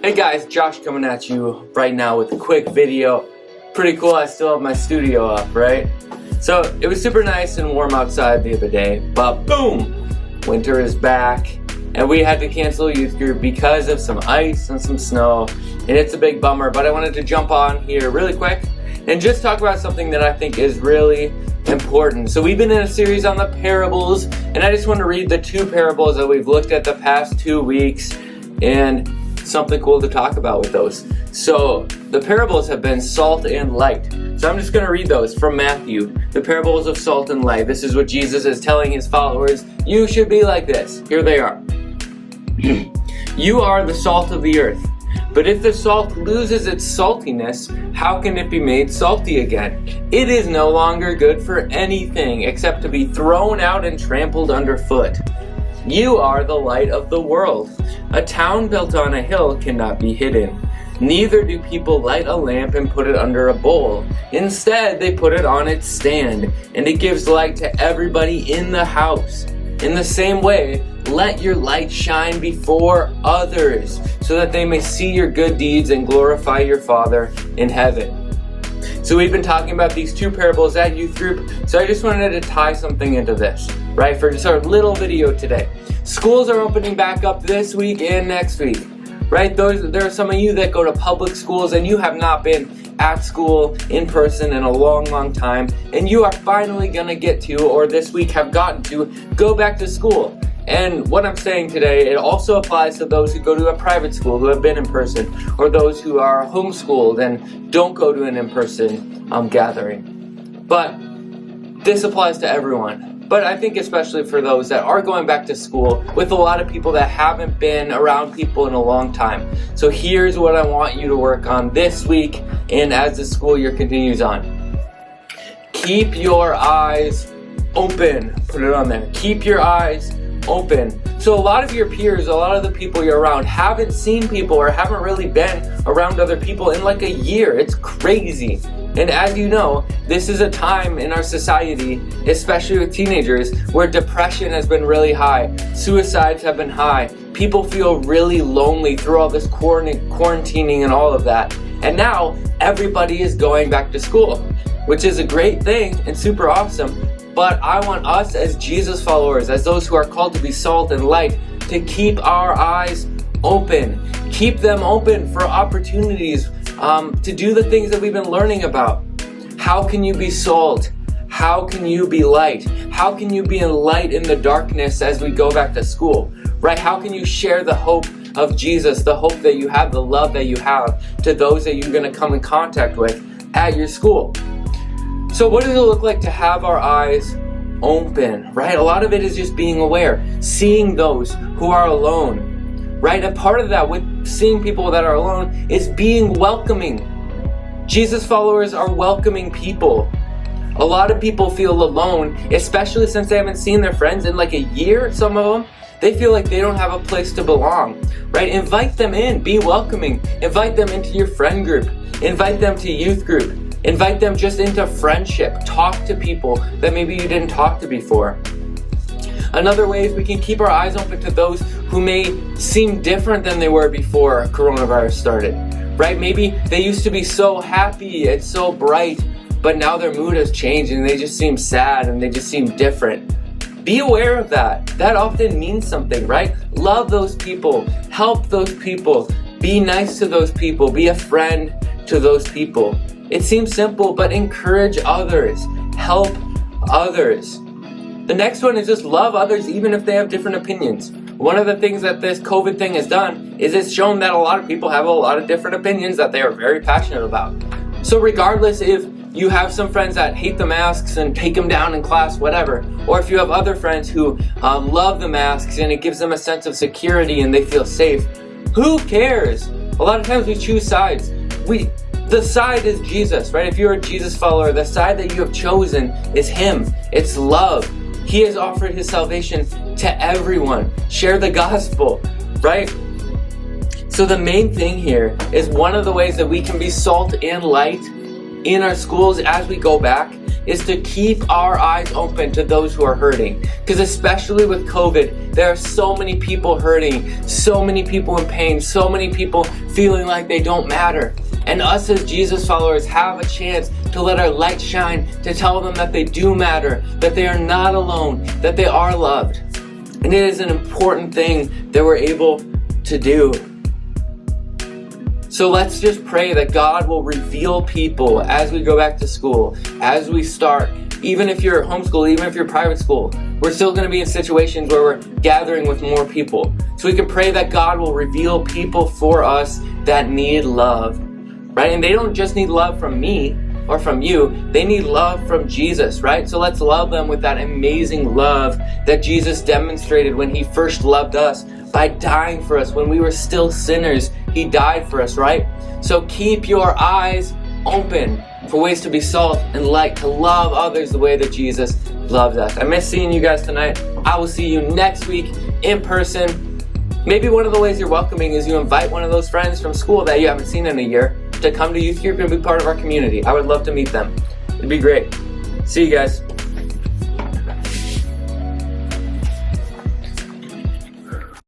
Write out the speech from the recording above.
Hey guys, Josh coming at you right now with a quick video. Pretty cool, I still have my studio up, right? So it was super nice and warm outside the other day, but boom, winter is back and we had to cancel youth group because of some ice and some snow, and it's a big bummer, but I wanted to jump on here really quick and just talk about something that I think is really important. So we've been in a series on the parables, and I just want to read the two parables that we've looked at the past 2 weeks and something cool to talk about with those. So the parables have been salt and light. So I'm just going to read those from Matthew. The parables of salt and light. This is what Jesus is telling his followers. You should be like this. Here they are. You are the salt of the earth. But if the salt loses its saltiness, how can it be made salty again? It is no longer good for anything except to be thrown out and trampled underfoot. You are the light of the world. A town built on a hill cannot be hidden. Neither do people light a lamp and put it under a bowl. Instead, they put it on its stand, and it gives light to everybody in the house. In the same way, let your light shine before others, so that they may see your good deeds and glorify your Father in heaven. So we've been talking about these two parables at youth group, so I just wanted to tie something into this, right, for just our little video today. Schools are opening back up this week and next week, right? There are some of you that go to public schools and you have not been at school in person in a long time, and you are finally gonna get to, or this week have gotten to, go back to school. And what I'm saying today, it also applies to those who go to a private school, who have been in person, or those who are homeschooled and don't go to an in-person gathering. But this applies to everyone. But I think especially for those that are going back to school with a lot of people that haven't been around people in a long time. So here's what I want you to work on this week and as the school year continues on. Keep your eyes open. Put it on there. Keep your eyes open. So a lot of your peers, a lot of the people you're around haven't seen people or haven't really been around other people in like a year. It's crazy. And as you know, this is a time in our society, especially with teenagers, where depression has been really high, suicides have been high, people feel really lonely through all this quarantining and all of that. And now everybody is going back to school, which is a great thing and super awesome. But I want us as Jesus followers, as those who are called to be salt and light, to keep our eyes open. Keep them open for opportunities to do the things that we've been learning about. How can you be salt? How can you be light? How can you be a light in the darkness as we go back to school? Right? How can you share the hope of Jesus, the hope that you have, the love that you have to those that you're going to come in contact with at your school? So what does it look like to have our eyes open, right? A lot of it is just being aware, seeing those who are alone, right? A part of that with seeing people that are alone is being welcoming. Jesus followers are welcoming people. A lot of people feel alone, especially since they haven't seen their friends in like a year, some of them. They feel like they don't have a place to belong, right? Invite them in, be welcoming. Invite them into your friend group. Invite them to youth group. Invite them just into friendship. Talk to people that maybe you didn't talk to before. Another way is we can keep our eyes open to those who may seem different than they were before coronavirus started, right? Maybe they used to be so happy and so bright, but now their mood has changed and they just seem sad and they just seem different. Be aware of that. That often means something, right? Love those people. Help those people. Be nice to those people. Be a friend to those people. It seems simple, but encourage others. Help others. The next one is just love others even if they have different opinions. One of the things that this COVID thing has done is it's shown that a lot of people have a lot of different opinions that they are very passionate about. So regardless if you have some friends that hate the masks and take them down in class, whatever, or if you have other friends who love the masks and it gives them a sense of security and they feel safe, who cares? A lot of times we choose sides. The side is Jesus, right? If you're a Jesus follower, the side that you have chosen is Him. It's love. He has offered His salvation to everyone. Share the gospel, right? So the main thing here is one of the ways that we can be salt and light in our schools as we go back is to keep our eyes open to those who are hurting. Because especially with COVID, there are so many people hurting, so many people in pain, so many people feeling like they don't matter. And us as Jesus followers have a chance to let our light shine, to tell them that they do matter, that they are not alone, that they are loved. And it is an important thing that we're able to do. So let's just pray that God will reveal people as we go back to school, as we start. Even if you're homeschool, even if you're private school, we're still going to be in situations where we're gathering with more people. So we can pray that God will reveal people for us that need love, right? And they don't just need love from me or from you. They need love from Jesus, right? So let's love them with that amazing love that Jesus demonstrated when he first loved us by dying for us. When we were still sinners, he died for us, right? So keep your eyes open for ways to be salt and light, to love others the way that Jesus loves us. I miss seeing you guys tonight. I will see you next week in person. Maybe one of the ways you're welcoming is you invite one of those friends from school that you haven't seen in a year to come to youth group and be part of our community. I would love to meet them. It'd be great. See you guys.